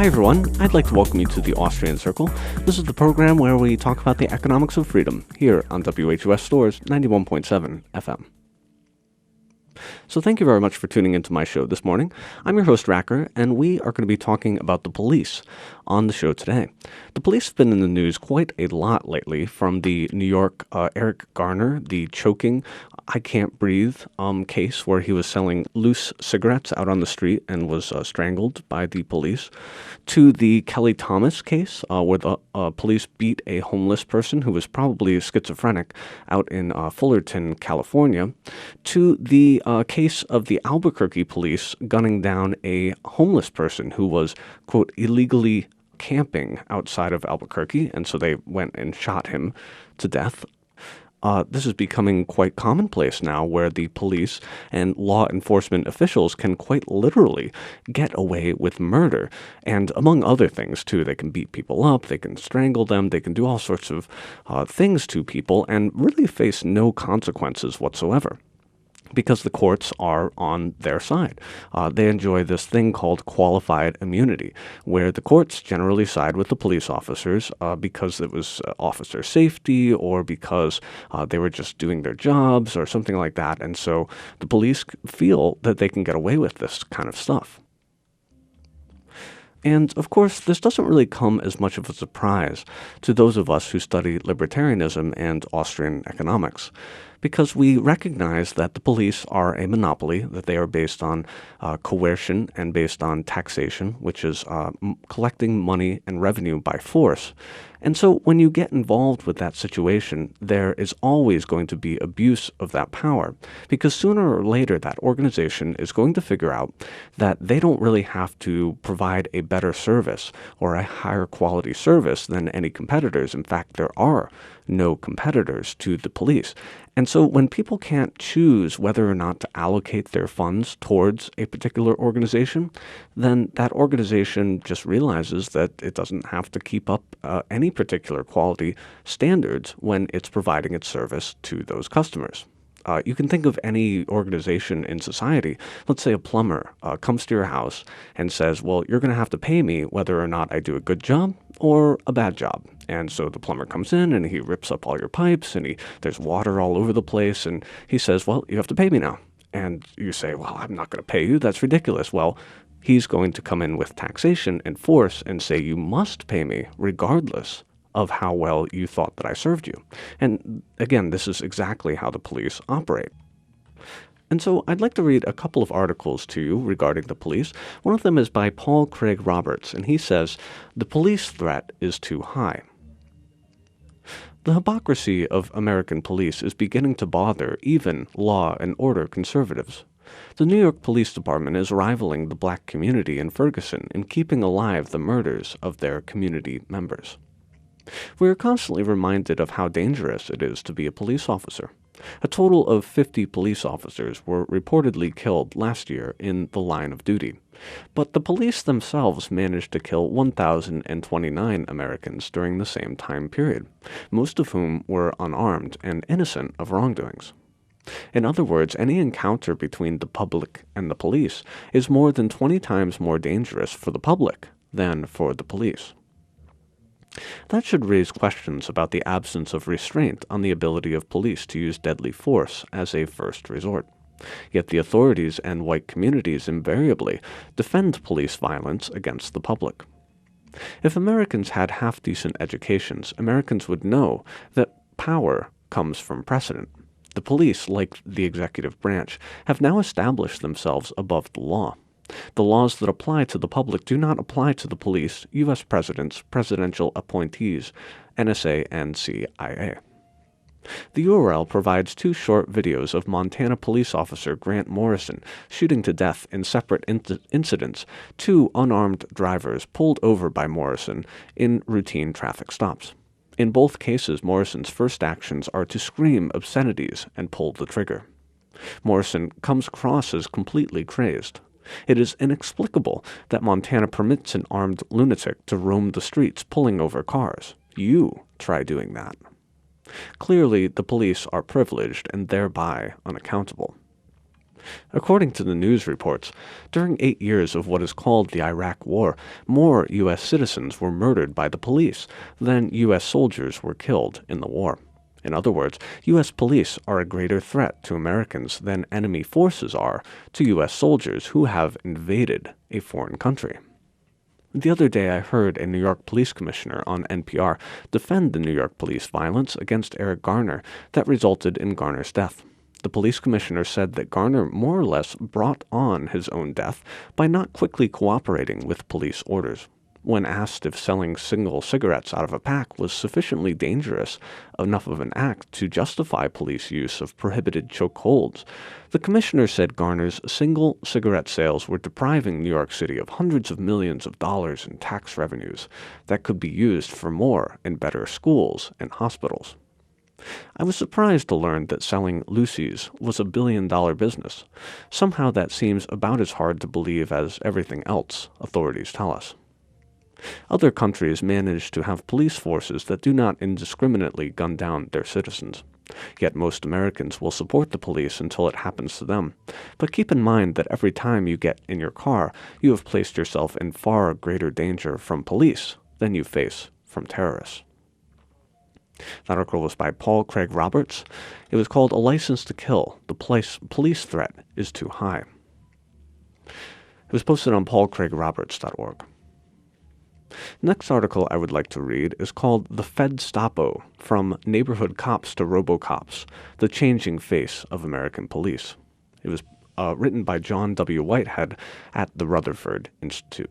Hi everyone, I'd like to welcome you to the Austrian Circle. This is the program where we talk about the economics of freedom here on WHUS Stores 91.7 FM. So thank you very much for tuning into my show this morning. I'm your host, Racker, and we are going to be talking about the police on the show today. The police have been in the news quite a lot lately, from the New York Eric Garner, the choking, I can't breathe case where he was selling loose cigarettes out on the street and was strangled by the police, to the Kelly Thomas case where the police beat a homeless person who was probably schizophrenic out in Fullerton, California, to the case of the Albuquerque police gunning down a homeless person who was, quote, illegally camping outside of Albuquerque, and so they went and shot him to death. This is becoming quite commonplace now, where the police and law enforcement officials can quite literally get away with murder. And among other things, too, they can beat people up, they can strangle them, they can do all sorts of things to people and really face no consequences whatsoever, because the courts are on their side. They enjoy this thing called qualified immunity, where the courts generally side with the police officers because it was officer safety, or because they were just doing their jobs or something like that. And so the police feel that they can get away with this kind of stuff. And, of course, this doesn't really come as much of a surprise to those of us who study libertarianism and Austrian economics, because we recognize that the police are a monopoly, that they are based on coercion and based on taxation, which is collecting money and revenue by force. And so when you get involved with that situation, there is always going to be abuse of that power, because sooner or later that organization is going to figure out that they don't really have to provide a better service or a higher quality service than any competitors. In fact, there are no competitors to the police. And so when people can't choose whether or not to allocate their funds towards a particular organization, then that organization just realizes that it doesn't have to keep up any particular quality standards when it's providing its service to those customers. You can think of any organization in society. Let's say a plumber comes to your house and says, well, you're going to have to pay me whether or not I do a good job or a bad job. And so the plumber comes in and he rips up all your pipes and there's water all over the place. And he says, well, you have to pay me now. And you say, well, I'm not going to pay you. That's ridiculous. Well, he's going to come in with taxation and force and say, you must pay me regardless of how well you thought that I served you. And again, this is exactly how the police operate. And so I'd like to read a couple of articles to you regarding the police. One of them is by Paul Craig Roberts, and he says, the police threat is too high. The hypocrisy of American police is beginning to bother even law and order conservatives. The New York Police Department is rivaling the black community in Ferguson in keeping alive the murders of their community members. We are constantly reminded of how dangerous it is to be a police officer. A total of 50 police officers were reportedly killed last year in the line of duty, but the police themselves managed to kill 1,029 Americans during the same time period, most of whom were unarmed and innocent of wrongdoings. In other words, any encounter between the public and the police is more than 20 times more dangerous for the public than for the police. That should raise questions about the absence of restraint on the ability of police to use deadly force as a first resort. Yet the authorities and white communities invariably defend police violence against the public. If Americans had half-decent educations, Americans would know that power comes from precedent. The police, like the executive branch, have now established themselves above the law. The laws that apply to the public do not apply to the police, U.S. presidents, presidential appointees, NSA, and CIA. The URL provides two short videos of Montana police officer Grant Morrison shooting to death in separate incidents two unarmed drivers pulled over by Morrison in routine traffic stops. In both cases, Morrison's first actions are to scream obscenities and pull the trigger. Morrison comes across as completely crazed. It is inexplicable that Montana permits an armed lunatic to roam the streets pulling over cars. You try doing that. Clearly, the police are privileged and thereby unaccountable. According to the news reports, during 8 years of what is called the Iraq War, more U.S. citizens were murdered by the police than U.S. soldiers were killed in the war. In other words, U.S. police are a greater threat to Americans than enemy forces are to U.S. soldiers who have invaded a foreign country. The other day I heard a New York police commissioner on NPR defend the New York police violence against Eric Garner that resulted in Garner's death. The police commissioner said that Garner more or less brought on his own death by not quickly cooperating with police orders. When asked if selling single cigarettes out of a pack was sufficiently dangerous enough of an act to justify police use of prohibited chokeholds, the commissioner said Garner's single cigarette sales were depriving New York City of hundreds of millions of dollars in tax revenues that could be used for more and better schools and hospitals. I was surprised to learn that selling Lucy's was a billion-dollar business. Somehow that seems about as hard to believe as everything else, authorities tell us. Other countries manage to have police forces that do not indiscriminately gun down their citizens. Yet most Americans will support the police until it happens to them. But keep in mind that every time you get in your car, you have placed yourself in far greater danger from police than you face from terrorists. That article was by Paul Craig Roberts. It was called A License to Kill. The Police Threat is Too High. It was posted on paulcraigroberts.org. Next article I would like to read is called The Fedstapo, From Neighborhood Cops to Robocops, The Changing Face of American Police. It was written by John W. Whitehead at the Rutherford Institute.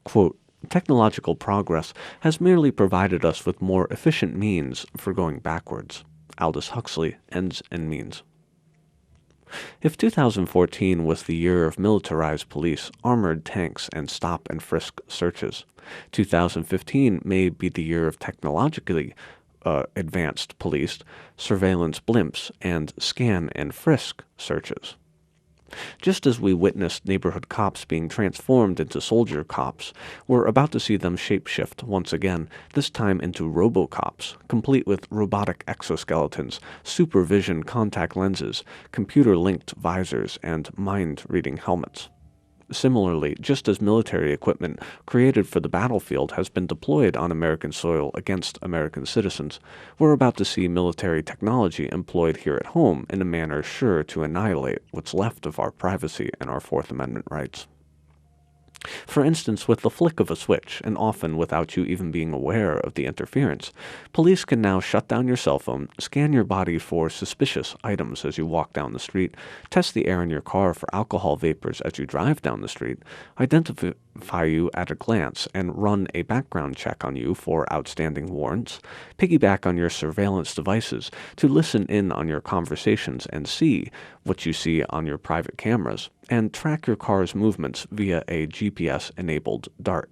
Quote, technological progress has merely provided us with more efficient means for going backwards. Aldous Huxley, Ends and Means. If 2014 was the year of militarized police, armored tanks, and stop-and-frisk searches, 2015 may be the year of technologically advanced police, surveillance blimps, and scan-and-frisk searches. Just as we witnessed neighborhood cops being transformed into soldier cops, we're about to see them shapeshift once again, this time into robocops, complete with robotic exoskeletons, supervision contact lenses, computer-linked visors, and mind-reading helmets. Similarly, just as military equipment created for the battlefield has been deployed on American soil against American citizens, we're about to see military technology employed here at home in a manner sure to annihilate what's left of our privacy and our Fourth Amendment rights. For instance, with the flick of a switch, and often without you even being aware of the interference, police can now shut down your cell phone, scan your body for suspicious items as you walk down the street, test the air in your car for alcohol vapors as you drive down the street, identify you at a glance, and run a background check on you for outstanding warrants, piggyback on your surveillance devices to listen in on your conversations and see what you see on your private cameras, and track your car's movements via a GPS-enabled dart.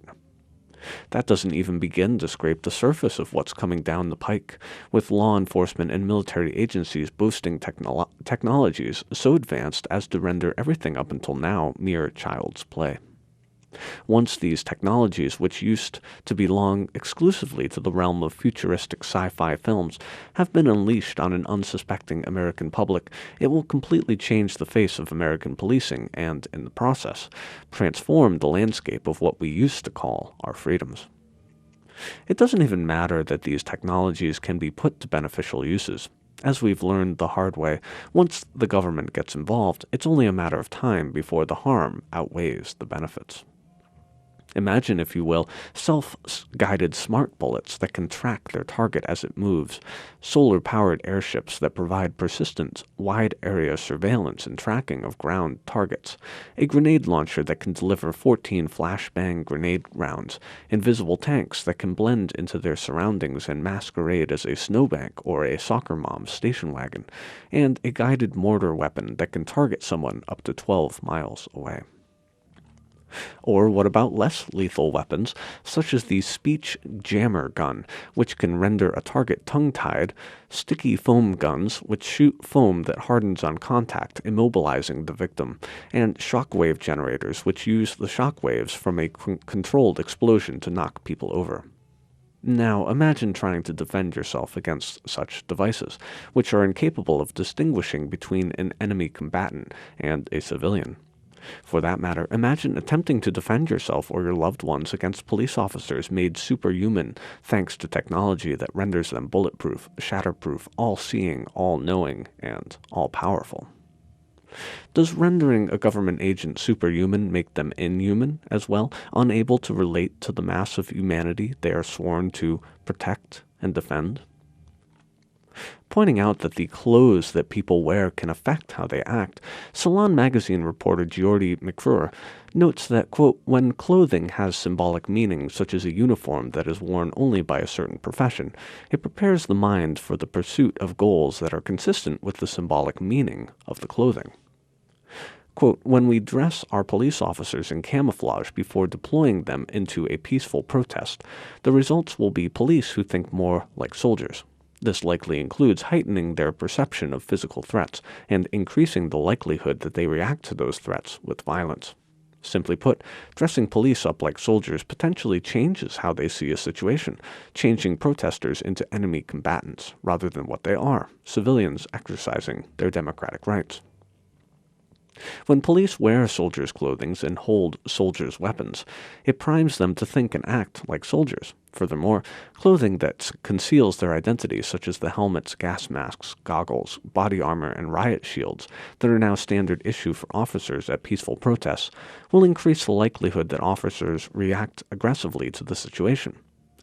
That doesn't even begin to scrape the surface of what's coming down the pike, with law enforcement and military agencies boasting technologies so advanced as to render everything up until now mere child's play. Once these technologies, which used to belong exclusively to the realm of futuristic sci-fi films, have been unleashed on an unsuspecting American public, it will completely change the face of American policing and, in the process, transform the landscape of what we used to call our freedoms. It doesn't even matter that these technologies can be put to beneficial uses. As we've learned the hard way, once the government gets involved, it's only a matter of time before the harm outweighs the benefits. Imagine, if you will, self-guided smart bullets that can track their target as it moves, solar-powered airships that provide persistent, wide-area surveillance and tracking of ground targets, a grenade launcher that can deliver 14 flashbang grenade rounds, invisible tanks that can blend into their surroundings and masquerade as a snowbank or a soccer mom's station wagon, and a guided mortar weapon that can target someone up to 12 miles away. Or what about less lethal weapons, such as the speech jammer gun, which can render a target tongue-tied, sticky foam guns, which shoot foam that hardens on contact, immobilizing the victim, and shockwave generators, which use the shockwaves from a controlled explosion to knock people over. Now, imagine trying to defend yourself against such devices, which are incapable of distinguishing between an enemy combatant and a civilian. For that matter, imagine attempting to defend yourself or your loved ones against police officers made superhuman thanks to technology that renders them bulletproof, shatterproof, all-seeing, all-knowing, and all-powerful. Does rendering a government agent superhuman make them inhuman as well, unable to relate to the mass of humanity they are sworn to protect and defend? Pointing out that the clothes that people wear can affect how they act, Salon magazine reporter Geordie McClure notes that, quote, when clothing has symbolic meaning, such as a uniform that is worn only by a certain profession, it prepares the mind for the pursuit of goals that are consistent with the symbolic meaning of the clothing. Quote, when we dress our police officers in camouflage before deploying them into a peaceful protest, the results will be police who think more like soldiers. This likely includes heightening their perception of physical threats and increasing the likelihood that they react to those threats with violence. Simply put, dressing police up like soldiers potentially changes how they see a situation, changing protesters into enemy combatants rather than what they are, civilians exercising their democratic rights. When police wear soldiers' clothing and hold soldiers' weapons, it primes them to think and act like soldiers. Furthermore, clothing that conceals their identities, such as the helmets, gas masks, goggles, body armor, and riot shields that are now standard issue for officers at peaceful protests, will increase the likelihood that officers react aggressively to the situation.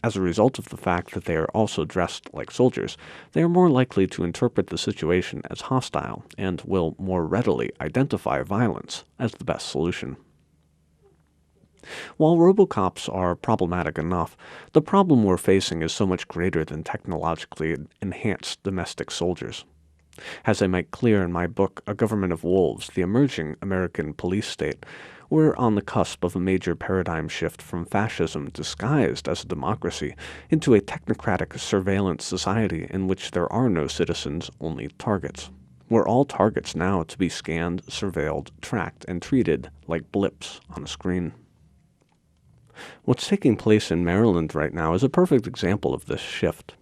As a result of the fact that they are also dressed like soldiers, they are more likely to interpret the situation as hostile and will more readily identify violence as the best solution. While robocops are problematic enough, the problem we're facing is so much greater than technologically enhanced domestic soldiers. As I make clear in my book, A Government of Wolves, The Emerging American Police State, we're on the cusp of a major paradigm shift from fascism disguised as a democracy into a technocratic surveillance society in which there are no citizens, only targets. We're all targets now to be scanned, surveilled, tracked, and treated like blips on a screen. What's taking place in Maryland right now is a perfect example of this shift.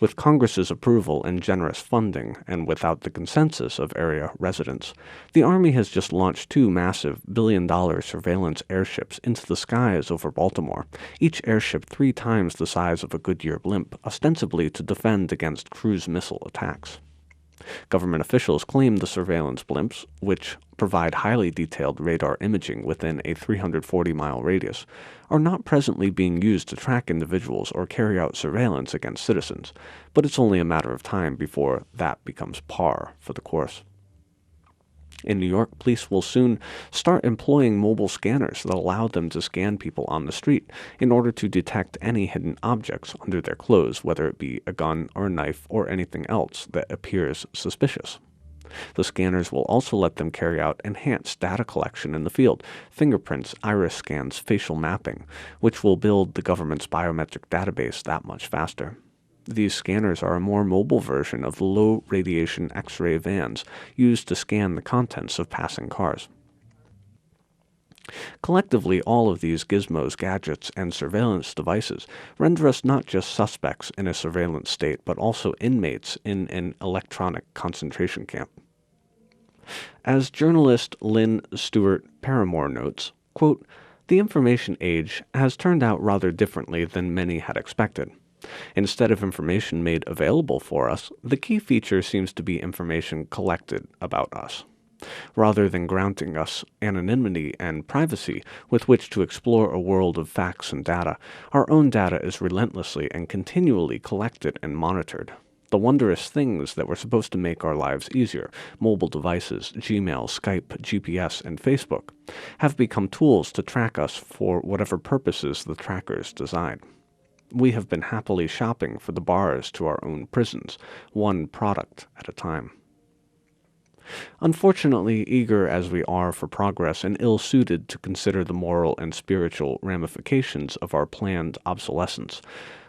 With Congress's approval and generous funding, and without the consensus of area residents, the Army has just launched 2 massive billion-dollar surveillance airships into the skies over Baltimore, each airship 3 times the size of a Goodyear blimp, ostensibly to defend against cruise missile attacks. Government officials claim the surveillance blimps, which provide highly detailed radar imaging within a 340-mile radius, are not presently being used to track individuals or carry out surveillance against citizens, but it's only a matter of time before that becomes par for the course. In New York, police will soon start employing mobile scanners that allow them to scan people on the street in order to detect any hidden objects under their clothes, whether it be a gun or a knife or anything else that appears suspicious. The scanners will also let them carry out enhanced data collection in the field, fingerprints, iris scans, facial mapping, which will build the government's biometric database that much faster. These scanners are a more mobile version of the low-radiation X-ray vans used to scan the contents of passing cars. Collectively, all of these gizmos, gadgets, and surveillance devices render us not just suspects in a surveillance state, but also inmates in an electronic concentration camp. As journalist Lynn Stewart Paramore notes, quote, the information age has turned out rather differently than many had expected. Instead of information made available for us, the key feature seems to be information collected about us. Rather than granting us anonymity and privacy with which to explore a world of facts and data, our own data is relentlessly and continually collected and monitored. The wondrous things that were supposed to make our lives easier, mobile devices, Gmail, Skype, GPS, and Facebook, have become tools to track us for whatever purposes the trackers design. We have been happily shopping for the bars to our own prisons, one product at a time. Unfortunately, eager as we are for progress and ill-suited to consider the moral and spiritual ramifications of our planned obsolescence,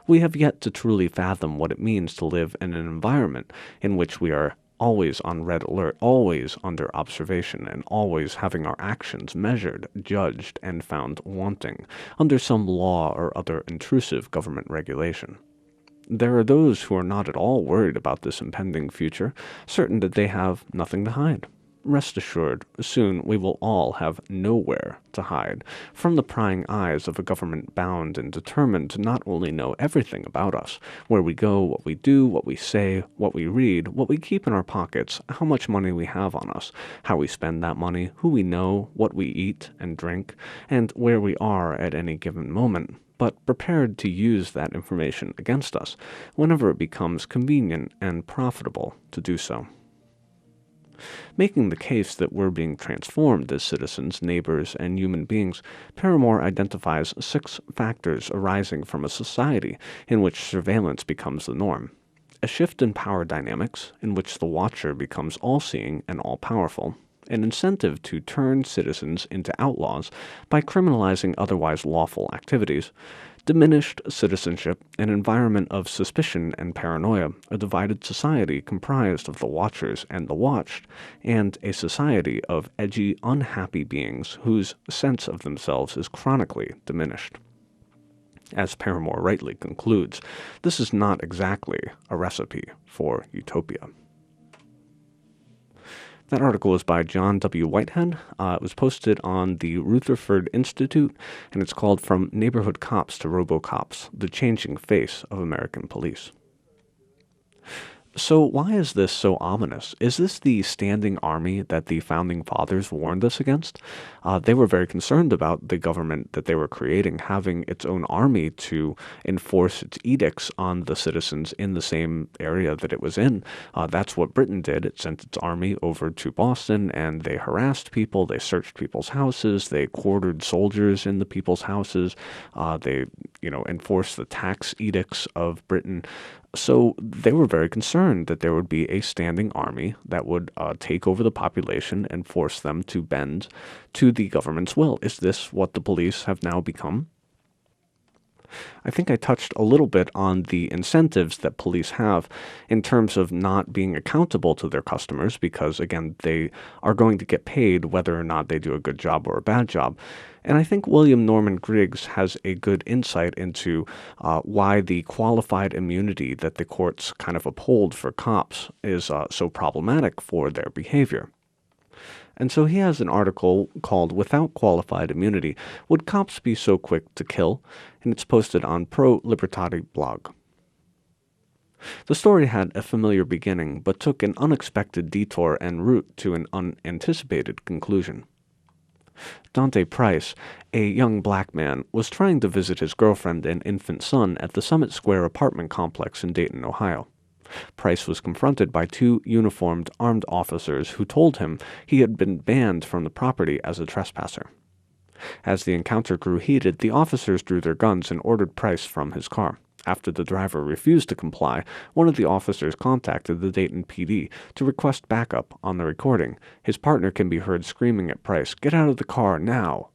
we have yet to truly fathom what it means to live in an environment in which we are always on red alert, always under observation, and always having our actions measured, judged, and found wanting under some law or other intrusive government regulation. There are those who are not at all worried about this impending future, certain that they have nothing to hide. Rest assured, soon we will all have nowhere to hide from the prying eyes of a government bound and determined to not only know everything about us, where we go, what we do, what we say, what we read, what we keep in our pockets, how much money we have on us, how we spend that money, who we know, what we eat and drink, and where we are at any given moment, but prepared to use that information against us whenever it becomes convenient and profitable to do so. Making the case that we're being transformed as citizens, neighbors, and human beings, Paramore identifies 6 factors arising from a society in which surveillance becomes the norm. A shift in power dynamics, in which the watcher becomes all-seeing and all-powerful. An incentive to turn citizens into outlaws by criminalizing otherwise lawful activities. Diminished citizenship, an environment of suspicion and paranoia, a divided society comprised of the watchers and the watched, and a society of edgy, unhappy beings whose sense of themselves is chronically diminished. As Paramore rightly concludes, this is not exactly a recipe for utopia. That article is by John W. Whitehead. It was posted on the Rutherford Institute, and it's called From Neighborhood Cops to Robocops, The Changing Face of American Police. So why is this so ominous? Is this the standing army that the Founding Fathers warned us against? They were very concerned about the government that they were creating having its own army to enforce its edicts on the citizens in the same area that it was in. That's what Britain did. It sent its army over to Boston, and they harassed people. They searched people's houses. They quartered soldiers in the people's houses. They enforced the tax edicts of Britain. So they were very concerned that there would be a standing army that would take over the population and force them to bend to the government's will. Is this what the police have now become? I think I touched a little bit on the incentives that police have in terms of not being accountable to their customers because, again, they are going to get paid whether or not they do a good job or a bad job. And I think William Norman Griggs has a good insight into why the qualified immunity that the courts kind of uphold for cops is so problematic for their behavior. And so he has an article called Without Qualified Immunity, Would Cops Be So Quick to Kill? And it's posted on Pro Libertati blog. The story had a familiar beginning, but took an unexpected detour en route to an unanticipated conclusion. Dante Price, a young black man, was trying to visit his girlfriend and infant son at the Summit Square apartment complex in Dayton, Ohio. Price was confronted by 2 uniformed armed officers who told him he had been banned from the property as a trespasser. As the encounter grew heated, the officers drew their guns and ordered Price from his car. After the driver refused to comply, one of the officers contacted the Dayton PD to request backup on the recording. His partner can be heard screaming at Price, "Get out of the car, now!"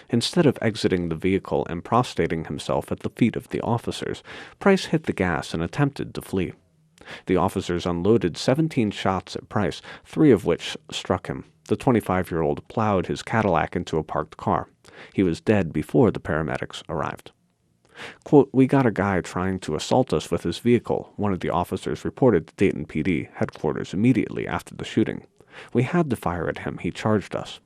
Instead of exiting the vehicle and prostrating himself at the feet of the officers, Price hit the gas and attempted to flee. The officers unloaded 17 shots at Price, 3 of which struck him. The 25-year-old plowed his Cadillac into a parked car. He was dead before the paramedics arrived. Quote, "We got a guy trying to assault us with his vehicle," one of the officers reported to Dayton PD headquarters immediately after the shooting. "We had to fire at him. He charged us."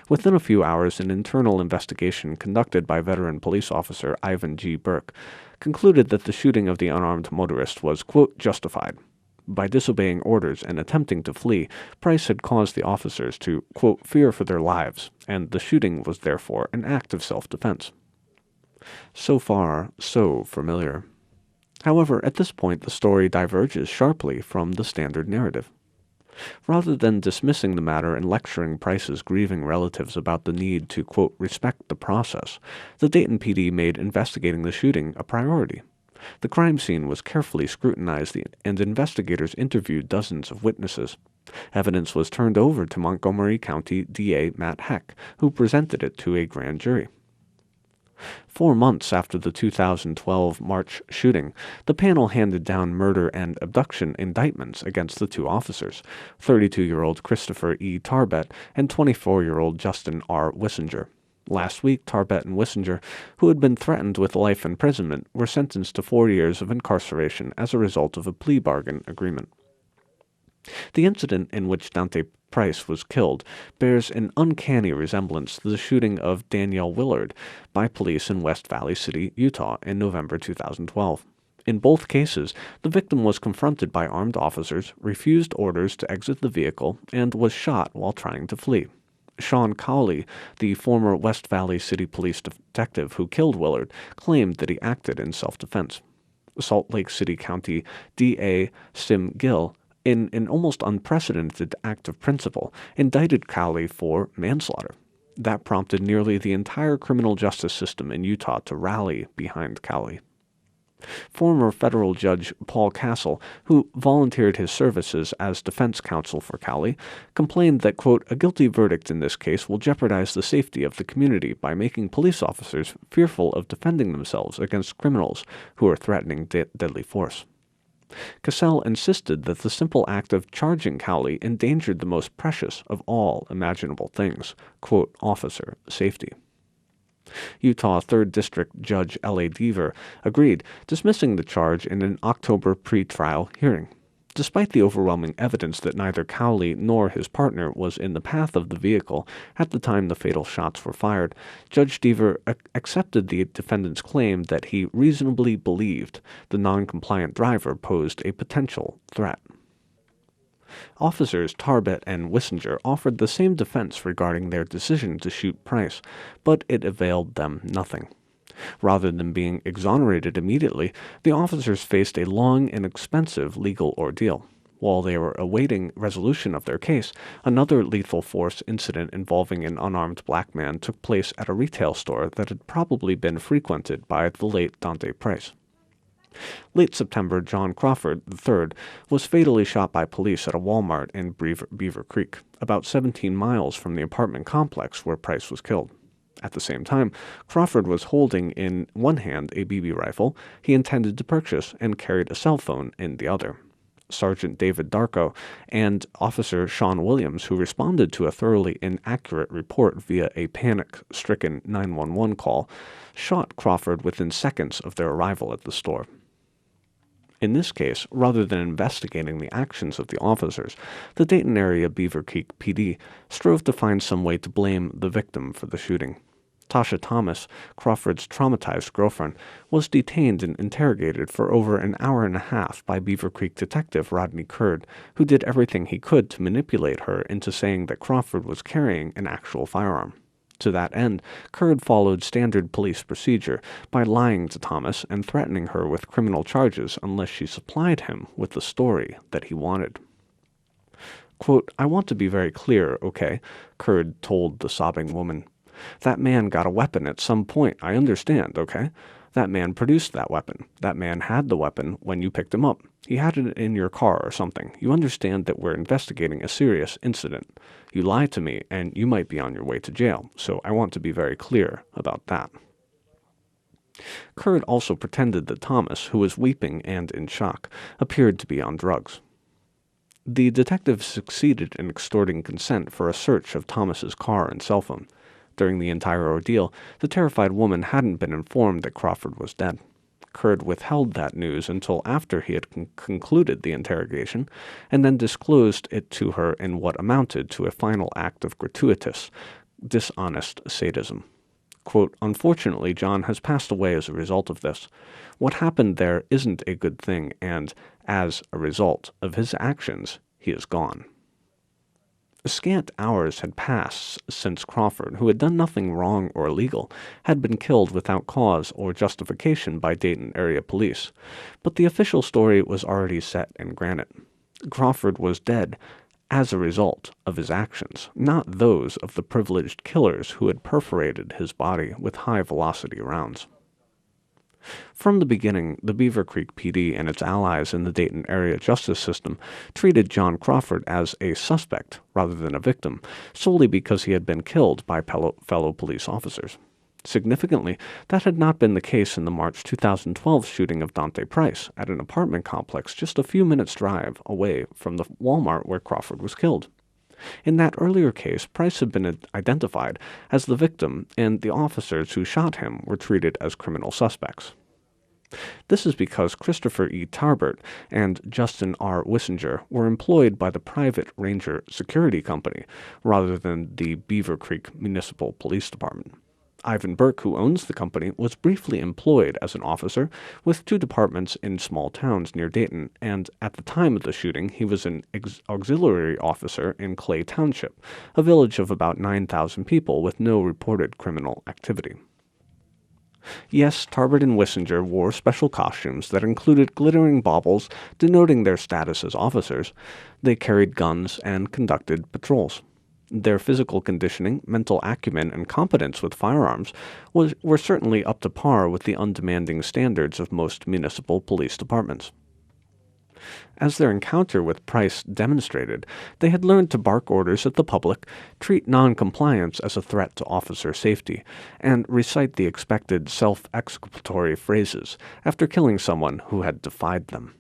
Within a few hours, an internal investigation conducted by veteran police officer Ivan G. Burke concluded that the shooting of the unarmed motorist was, quote, "justified." By disobeying orders and attempting to flee, Price had caused the officers to, quote, "fear for their lives," and the shooting was therefore an act of self-defense. So far, so familiar. However, at this point, the story diverges sharply from the standard narrative. Rather than dismissing the matter and lecturing Price's grieving relatives about the need to, quote, "respect the process," the Dayton PD made investigating the shooting a priority. The crime scene was carefully scrutinized, and investigators interviewed dozens of witnesses. Evidence was turned over to Montgomery County DA Matt Heck, who presented it to a grand jury. 4 months after the 2012 March shooting, the panel handed down murder and abduction indictments against the two officers, 32-year-old Christopher E. Tarbett and 24-year-old Justin R. Wissinger. Last week, Tarbett and Wissinger, who had been threatened with life imprisonment, were sentenced to 4 years of incarceration as a result of a plea bargain agreement. The incident in which Dante Price was killed bears an uncanny resemblance to the shooting of Danielle Willard by police in West Valley City, Utah, in November 2012. In both cases, the victim was confronted by armed officers, refused orders to exit the vehicle, and was shot while trying to flee. Sean Cowley, the former West Valley City Police detective who killed Willard, claimed that he acted in self-defense. Salt Lake City County DA Sim Gill, in an almost unprecedented act of principle, indicted Cowley for manslaughter. That prompted nearly the entire criminal justice system in Utah to rally behind Cowley. Former federal judge Paul Castle, who volunteered his services as defense counsel for Cowley, complained that, quote, a guilty verdict in this case will jeopardize the safety of the community by making police officers fearful of defending themselves against criminals who are threatening deadly force. Cassell insisted that the simple act of charging Cowley endangered the most precious of all imaginable things, quote, officer safety. Utah 3rd District Judge L.A. Deaver agreed, dismissing the charge in an October pre-trial hearing. Despite the overwhelming evidence that neither Cowley nor his partner was in the path of the vehicle at the time the fatal shots were fired, Judge Deaver accepted the defendant's claim that he reasonably believed the non-compliant driver posed a potential threat. Officers Tarbett and Wissinger offered the same defense regarding their decision to shoot Price, but it availed them nothing. Rather than being exonerated immediately, the officers faced a long and expensive legal ordeal. While they were awaiting resolution of their case, another lethal force incident involving an unarmed black man took place at a retail store that had probably been frequented by the late Dante Price. Late September, John Crawford III was fatally shot by police at a Walmart in Beaver Creek, about 17 miles from the apartment complex where Price was killed. At the same time, Crawford was holding in one hand a BB rifle he intended to purchase and carried a cell phone in the other. Sergeant David Darko and Officer Sean Williams, who responded to a thoroughly inaccurate report via a panic-stricken 911 call, shot Crawford within seconds of their arrival at the store. In this case, rather than investigating the actions of the officers, the Dayton area Beaver Creek PD strove to find some way to blame the victim for the shooting. Tasha Thomas, Crawford's traumatized girlfriend, was detained and interrogated for over an hour and a half by Beaver Creek detective Rodney Curd, who did everything he could to manipulate her into saying that Crawford was carrying an actual firearm. To that end, Curd followed standard police procedure by lying to Thomas and threatening her with criminal charges unless she supplied him with the story that he wanted. Quote, I want to be very clear, okay? Curd told the sobbing woman. That man got a weapon at some point, I understand, okay? That man produced that weapon. That man had the weapon when you picked him up. He had it in your car or something. You understand that we're investigating a serious incident. You lied to me, and you might be on your way to jail, so I want to be very clear about that. Curd also pretended that Thomas, who was weeping and in shock, appeared to be on drugs. The detective succeeded in extorting consent for a search of Thomas's car and cell phone. During the entire ordeal, the terrified woman hadn't been informed that Crawford was dead. Curd withheld that news until after he had concluded the interrogation, and then disclosed it to her in what amounted to a final act of gratuitous, dishonest sadism. Quote, unfortunately, John has passed away as a result of this. What happened there isn't a good thing, and, as a result of his actions, he is gone. Scant hours had passed since Crawford, who had done nothing wrong or illegal, had been killed without cause or justification by Dayton area police. But the official story was already set in granite. Crawford was dead as a result of his actions, not those of the privileged killers who had perforated his body with high-velocity rounds. From the beginning, the Beaver Creek PD and its allies in the Dayton area justice system treated John Crawford as a suspect rather than a victim, solely because he had been killed by fellow police officers. Significantly, that had not been the case in the March 2012 shooting of Dante Price at an apartment complex just a few minutes' drive away from the Walmart where Crawford was killed. In that earlier case, Price had been identified as the victim, and the officers who shot him were treated as criminal suspects. This is because Christopher E. Tarbert and Justin R. Wissinger were employed by the private Ranger Security Company rather than the Beaver Creek Municipal Police Department. Ivan Burke, who owns the company, was briefly employed as an officer with two departments in small towns near Dayton, and at the time of the shooting, he was an auxiliary officer in Clay Township, a village of about 9,000 people with no reported criminal activity. Yes, Tarbert and Wissinger wore special costumes that included glittering baubles denoting their status as officers. They carried guns and conducted patrols. Their physical conditioning, mental acumen, and competence with firearms were certainly up to par with the undemanding standards of most municipal police departments. As their encounter with Price demonstrated, they had learned to bark orders at the public, treat noncompliance as a threat to officer safety, and recite the expected self-exculpatory phrases after killing someone who had defied them.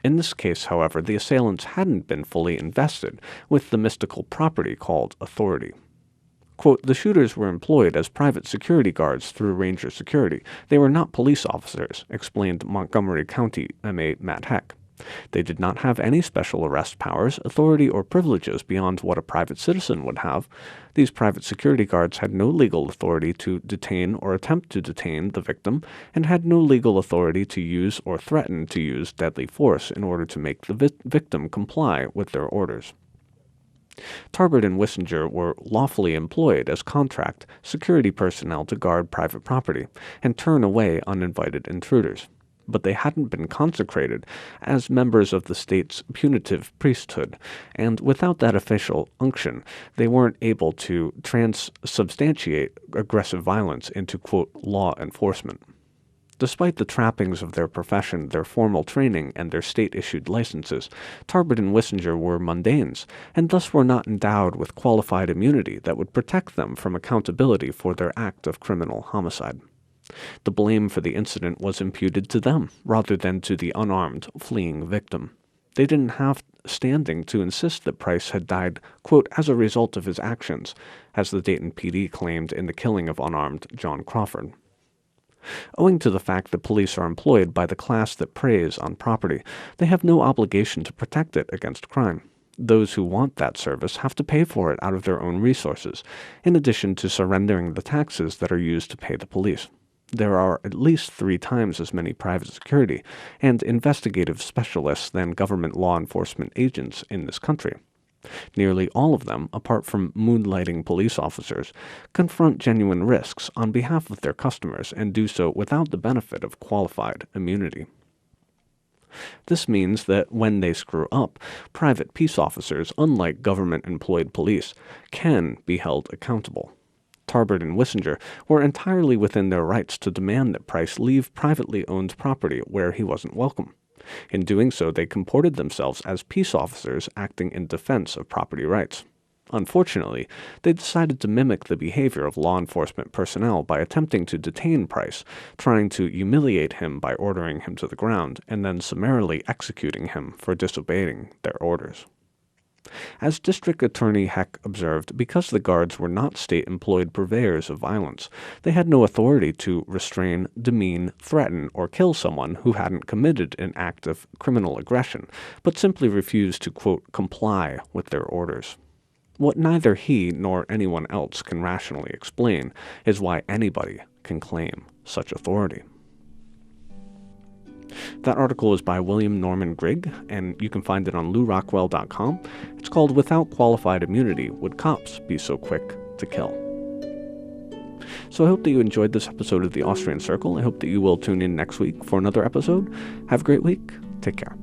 In this case, however, the assailants hadn't been fully invested with the mystical property called authority. Quote, the shooters were employed as private security guards through Ranger Security. They were not police officers, explained Montgomery County M.A. Matt Heck. They did not have any special arrest powers, authority, or privileges beyond what a private citizen would have. These private security guards had no legal authority to detain or attempt to detain the victim, and had no legal authority to use or threaten to use deadly force in order to make the victim comply with their orders. Tarbert and Wissinger were lawfully employed as contract security personnel to guard private property and turn away uninvited intruders. But they hadn't been consecrated as members of the state's punitive priesthood, and without that official unction, they weren't able to transubstantiate aggressive violence into, quote, law enforcement. Despite the trappings of their profession, their formal training, and their state-issued licenses, Tarbert and Wissinger were mundanes, and thus were not endowed with qualified immunity that would protect them from accountability for their act of criminal homicide. The blame for the incident was imputed to them, rather than to the unarmed, fleeing victim. They didn't have standing to insist that Price had died, quote, as a result of his actions, as the Dayton PD claimed in the killing of unarmed John Crawford. Owing to the fact that police are employed by the class that preys on property, they have no obligation to protect it against crime. Those who want that service have to pay for it out of their own resources, in addition to surrendering the taxes that are used to pay the police. There are at least 3 times as many private security and investigative specialists than government law enforcement agents in this country. Nearly all of them, apart from moonlighting police officers, confront genuine risks on behalf of their customers and do so without the benefit of qualified immunity. This means that when they screw up, private peace officers, unlike government-employed police, can be held accountable. Tarbert and Wissinger were entirely within their rights to demand that Price leave privately owned property where he wasn't welcome. In doing so, they comported themselves as peace officers acting in defense of property rights. Unfortunately, they decided to mimic the behavior of law enforcement personnel by attempting to detain Price, trying to humiliate him by ordering him to the ground, and then summarily executing him for disobeying their orders. As District Attorney Heck observed, because the guards were not state-employed purveyors of violence, they had no authority to restrain, demean, threaten, or kill someone who hadn't committed an act of criminal aggression, but simply refused to, quote, comply with their orders. What neither he nor anyone else can rationally explain is why anybody can claim such authority. That article is by William Norman Grigg, and you can find it on LouRockwell.com. It's called Without Qualified Immunity, Would Cops Be So Quick to Kill? So I hope that you enjoyed this episode of the Austrian Circle. I hope that you will tune in next week for another episode. Have a great week. Take care.